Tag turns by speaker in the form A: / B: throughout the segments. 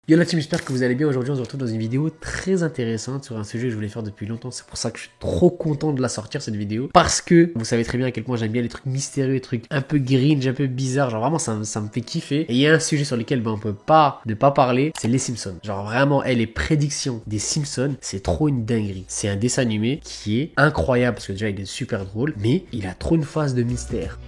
A: Yo la team, j'espère que vous allez bien. Aujourd'hui on se retrouve dans une vidéo très intéressante sur un sujet que je voulais faire depuis longtemps. C'est pour ça que je suis trop content de la sortir cette vidéo. Parce que vous savez très bien à quel point j'aime bien les trucs mystérieux, les trucs un peu gringe, un peu bizarres. Genre vraiment ça me fait kiffer. Et il y a un sujet sur lequel on peut pas ne pas parler, c'est les Simpsons. Genre vraiment, les prédictions des Simpsons, c'est trop une dinguerie. C'est un dessin animé qui est incroyable parce que déjà il est super drôle, mais il a trop une phase de mystère.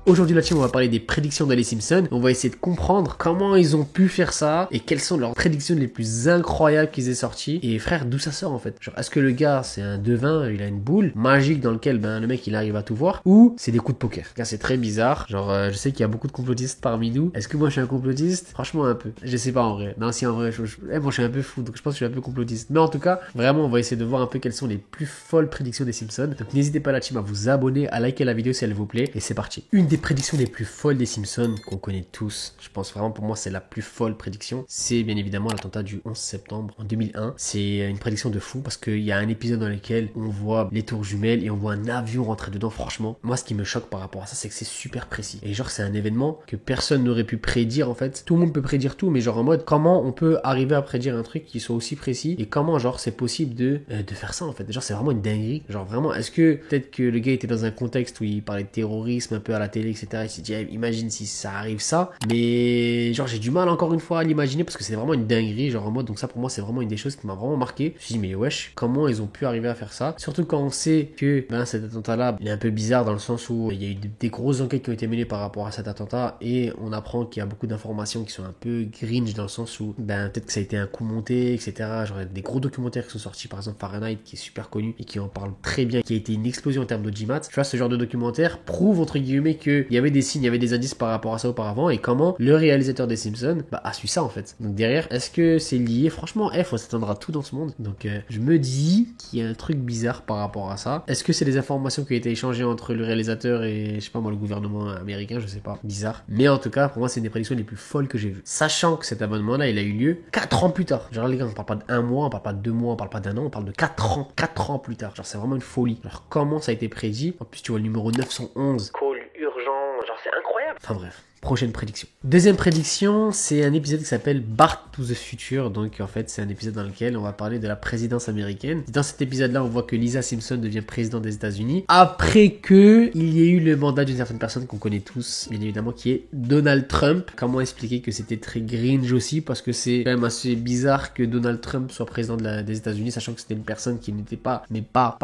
A: Aujourd'hui la team, on va parler des prédictions de les Simpsons. On va essayer de comprendre comment ils ont pu faire ça et quelles sont leurs prédictions les plus incroyables qu'ils aient sorties. Et frère, d'où ça sort en fait? Genre, est-ce que le gars c'est un devin, il a une boule magique dans lequel le mec il arrive à tout voir, ou c'est des coups de poker? Là c'est très bizarre. Genre je sais qu'il y a beaucoup de complotistes parmi nous. Est-ce que moi je suis un complotiste? Franchement un peu. Je sais pas en vrai. Non, si en vrai, moi je suis un peu fou, donc je pense que je suis un peu complotiste. Mais en tout cas, vraiment on va essayer de voir un peu quelles sont les plus folles prédictions des Simpsons. Donc n'hésitez pas la team à vous abonner, à liker la vidéo si elle vous plaît. Et c'est parti. Une des prédictions les plus folles des Simpsons qu'on connaît tous, je pense vraiment pour moi c'est la plus folle prédiction, c'est bien évidemment l'attentat du 11 septembre en 2001. C'est une prédiction de fou parce qu'il y a un épisode dans lequel on voit les tours jumelles et on voit un avion rentrer dedans. Franchement, moi ce qui me choque par rapport à ça, c'est que c'est super précis. Et genre c'est un événement que personne n'aurait pu prédire en fait. Tout le monde peut prédire tout, mais genre en mode comment on peut arriver à prédire un truc qui soit aussi précis et comment genre c'est possible de faire ça en fait. Genre c'est vraiment une dinguerie. Genre vraiment, est-ce que peut-être que le gars était dans un contexte où il parlait de terrorisme un peu à la télé, etc. Il s'est dit, imagine si ça arrive ça. Mais genre j'ai du mal encore une fois à l'imaginer parce que c'est vraiment une dinguerie. Genre en mode, donc ça pour moi c'est vraiment une des choses qui m'a vraiment marqué. Je me suis dit mais wesh, comment ils ont pu arriver à faire ça? Surtout quand on sait que cet attentat là il est un peu bizarre dans le sens où il y a eu des grosses enquêtes qui ont été menées par rapport à cet attentat et on apprend qu'il y a beaucoup d'informations qui sont un peu gringe dans le sens où peut-être que ça a été un coup monté, etc. Genre des gros documentaires qui sont sortis, par exemple Fahrenheit qui est super connu et qui en parle très bien, qui a été une explosion en termes d'audimat. Tu vois, ce genre de documentaire prouve entre guillemets qu'il y avait des signes, il y avait des indices par rapport à ça auparavant et comment le réalisateur des Simpsons a su ça en fait. Donc derrière, est-ce que c'est lié? Franchement, faut s'attendre à tout dans ce monde. Donc je me dis qu'il y a un truc bizarre par rapport à ça. Est-ce que c'est des informations qui ont été échangées entre le réalisateur et je sais pas moi le gouvernement américain? Je sais pas, bizarre. Mais en tout cas, pour moi c'est une des prédictions les plus folles que j'ai vues. Sachant que cet abonnement là il a eu lieu 4 ans plus tard. Genre les gars, on parle pas d'un mois, on parle pas de 2 mois, on parle pas d'un an, on parle de 4 ans. 4 ans plus tard. Genre c'est vraiment une folie. Alors comment ça a été prédit? En plus tu vois le numéro 911. Call urgent, genre c'est incroyable. Enfin bref. Prochaine prédiction. Deuxième prédiction, c'est un épisode qui s'appelle Back to the Future. Donc en fait, c'est un épisode dans lequel on va parler de la présidence américaine. Dans cet épisode-là, on voit que Lisa Simpson devient présidente des États-Unis après que il y ait eu le mandat d'une certaine personne qu'on connaît tous, bien évidemment, qui est Donald Trump. Comment expliquer que c'était très gringe aussi, parce que c'est quand même assez bizarre que Donald Trump soit président des États-Unis, sachant que c'était une personne qui n'était pas, mais pas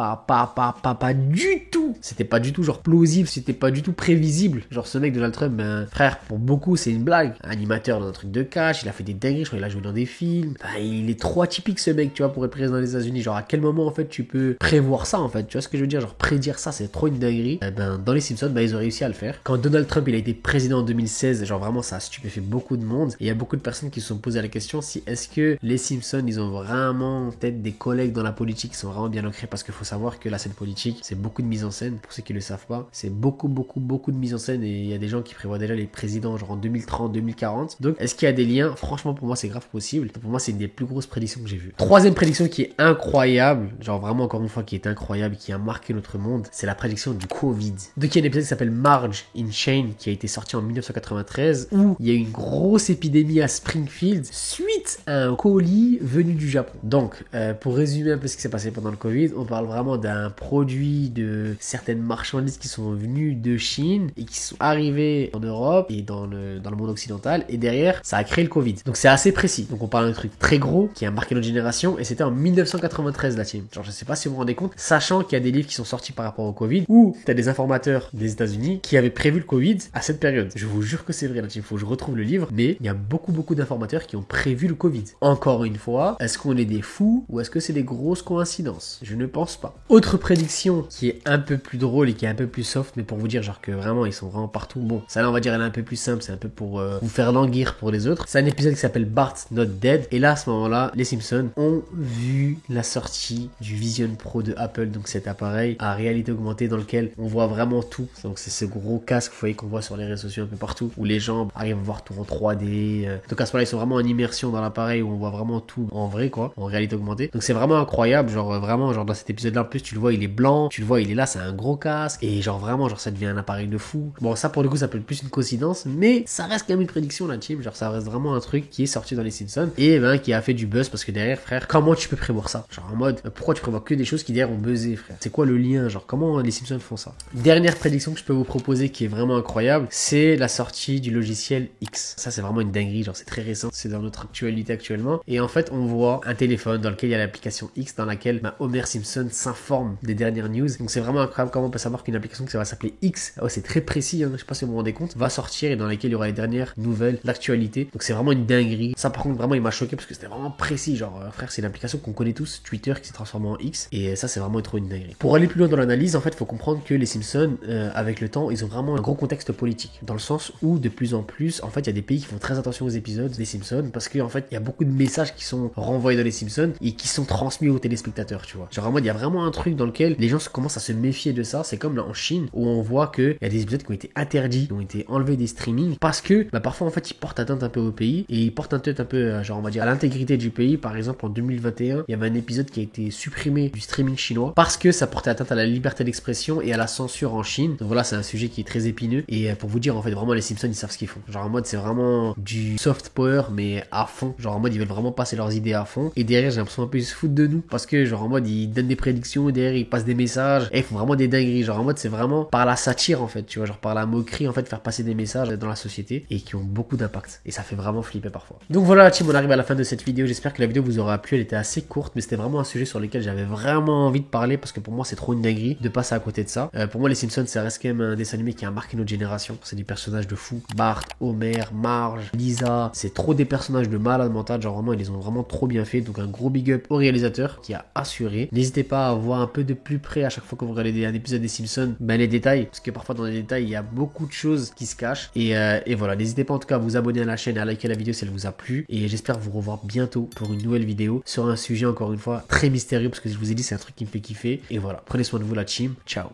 A: du tout. C'était pas du tout genre plausible, c'était pas du tout prévisible. Genre ce mec Donald Trump, frère, pour beaucoup c'est une blague. Animateur dans un truc de catch, il a fait des dingueries, je crois qu'il a joué dans des films. Il est trop atypique ce mec, tu vois, pour être président des États-Unis. Genre à quel moment en fait tu peux prévoir ça en fait? Tu vois ce que je veux dire? Genre prédire ça, c'est trop une dinguerie. Dans les Simpsons, ils ont réussi à le faire. Quand Donald Trump il a été président en 2016, genre vraiment ça a stupéfait beaucoup de monde. Et il y a beaucoup de personnes qui se sont posé la question si est-ce que les Simpsons ils ont vraiment peut-être des collègues dans la politique qui sont vraiment bien ancrés, parce qu'il faut savoir que la scène politique c'est beaucoup de mise en scène. Pour ceux qui le savent pas, c'est beaucoup de mise en scène et il y a des gens qui prévoient déjà les présidents genre en 2030, 2040. Donc est-ce qu'il y a des liens? Franchement pour moi c'est grave possible. Pour moi c'est une des plus grosses prédictions que j'ai vues. Troisième prédiction qui est incroyable, genre vraiment encore une fois qui est incroyable, qui a marqué notre monde, c'est la prédiction du Covid. Donc il y a un épisode qui s'appelle Marge in Chain qui a été sorti en 1993 où il y a eu une grosse épidémie à Springfield suite à un colis venu du Japon. Donc pour résumer un peu ce qui s'est passé pendant le Covid, on parle vraiment d'un produit, de certaines marchandises qui sont venues de Chine et qui sont arrivées en Europe et dans le monde occidental, et derrière ça a créé le Covid. Donc c'est assez précis. Donc on parle d'un truc très gros qui a marqué notre génération, et c'était en 1993 la team. Genre je sais pas si vous vous rendez compte, sachant qu'il y a des livres qui sont sortis par rapport au Covid où t'as des informateurs des États-Unis qui avaient prévu le Covid à cette période. Je vous jure que c'est vrai la team, faut que je retrouve le livre, mais il y a beaucoup d'informateurs qui ont prévu le Covid. Encore une fois, est-ce qu'on est des fous ou est-ce que c'est des grosses coïncidences? Je ne pense pas. Autre prédiction qui est un peu plus drôle et qui est un peu plus soft, mais pour vous dire genre que vraiment ils sont vraiment partout. Bon, ça là on va dire elle est un peu plus simple, c'est un peu pour vous faire languir pour les autres. C'est un épisode qui s'appelle Bart Not Dead. Et là, à ce moment-là, les Simpsons ont vu la sortie du Vision Pro de Apple, donc cet appareil à réalité augmentée dans lequel on voit vraiment tout. Donc c'est ce gros casque, vous voyez, qu'on voit sur les réseaux sociaux un peu partout, où les gens arrivent à voir tout en 3D. Donc à ce moment-là, ils sont vraiment en immersion dans l'appareil où on voit vraiment tout en vrai, quoi, en réalité augmentée. Donc c'est vraiment incroyable, genre vraiment, genre dans cet épisode-là, en plus, tu le vois, il est blanc, tu le vois, il est là, c'est un gros casque, et genre vraiment, genre ça devient un appareil de fou. Bon, ça pour le coup, ça peut être plus une coïncidence, mais ça reste quand même une prédiction, la team. Genre ça reste vraiment un truc qui est sorti dans les Simpsons et ben qui a fait du buzz parce que derrière, frère, comment tu peux prévoir ça? Genre en mode, pourquoi tu prévois que des choses qui derrière ont buzzé, frère? C'est quoi le lien? Genre comment les Simpsons font ça? Dernière prédiction que je peux vous proposer qui est vraiment incroyable, c'est la sortie du logiciel X. Ça c'est vraiment une dinguerie, genre c'est très récent, c'est dans notre actualité actuellement. Et en fait, on voit un téléphone dans lequel il y a l'application X dans laquelle Homer Simpson s'informe des dernières news. Donc c'est vraiment incroyable comment on peut savoir qu'une application qui va s'appeler X, oh, c'est très précis, hein, je sais pas si vous vous rendez compte, va sortir et dans laquelle il y aura les dernières nouvelles, l'actualité. Donc c'est vraiment une dinguerie. Ça par contre vraiment il m'a choqué parce que c'était vraiment précis, genre frère, c'est une application qu'on connaît tous, Twitter, qui s'est transformé en X, et ça c'est vraiment trop une dinguerie. Pour aller plus loin dans l'analyse, en fait, faut comprendre que les Simpsons avec le temps, ils ont vraiment un gros contexte politique, dans le sens où de plus en plus, en fait, il y a des pays qui font très attention aux épisodes des Simpsons parce que en fait, il y a beaucoup de messages qui sont renvoyés dans les Simpsons et qui sont transmis aux téléspectateurs, tu vois. Genre en mode, il y a vraiment un truc dans lequel les gens commencent à se méfier de ça. C'est comme là en Chine où on voit que il y a des épisodes qui ont été interdits, qui ont été enlevés des streamings parce que parfois en fait ils portent atteinte un peu au pays et ils portent atteinte un peu genre on va dire à l'intégrité du pays. Par exemple en 2021 il y avait un épisode qui a été supprimé du streaming chinois parce que ça portait atteinte à la liberté d'expression et à la censure en Chine. Donc voilà, c'est un sujet qui est très épineux et pour vous dire en fait vraiment les Simpsons ils savent ce qu'ils font. Genre en mode c'est vraiment du soft power mais à fond. Genre en mode ils veulent vraiment passer leurs idées à fond et derrière j'ai l'impression un peu ils se foutent de nous parce que genre en mode ils donnent des prédictions et derrière ils passent des messages et ils font vraiment des dingueries. Genre en mode c'est vraiment par la satire en fait, tu vois, genre par la moquerie en fait, faire passer des messages dans la société et qui ont beaucoup d'impact et ça fait vraiment flipper parfois. Donc voilà la team, on arrive à la fin de cette vidéo. J'espère que la vidéo vous aura plu. Elle était assez courte mais c'était vraiment un sujet sur lequel j'avais vraiment envie de parler parce que pour moi c'est trop une dinguerie de passer à côté de ça. Pour moi les Simpsons ça reste quand même un dessin animé qui a marqué notre génération. C'est des personnages de fou. Bart, Homer, Marge, Lisa, c'est trop des personnages de malade mental. Genre vraiment ils les ont vraiment trop bien fait. Donc un gros big up au réalisateur qui a assuré. N'hésitez pas à voir un peu de plus près à chaque fois que vous regardez un épisode des Simpsons les détails parce que parfois dans les détails il y a beaucoup de choses qui se cachent et voilà, n'hésitez pas en tout cas à vous abonner à la chaîne et à liker la vidéo si elle vous a plu et j'espère vous revoir bientôt pour une nouvelle vidéo sur un sujet encore une fois très mystérieux parce que je vous ai dit c'est un truc qui me fait kiffer et voilà, prenez soin de vous la team, ciao.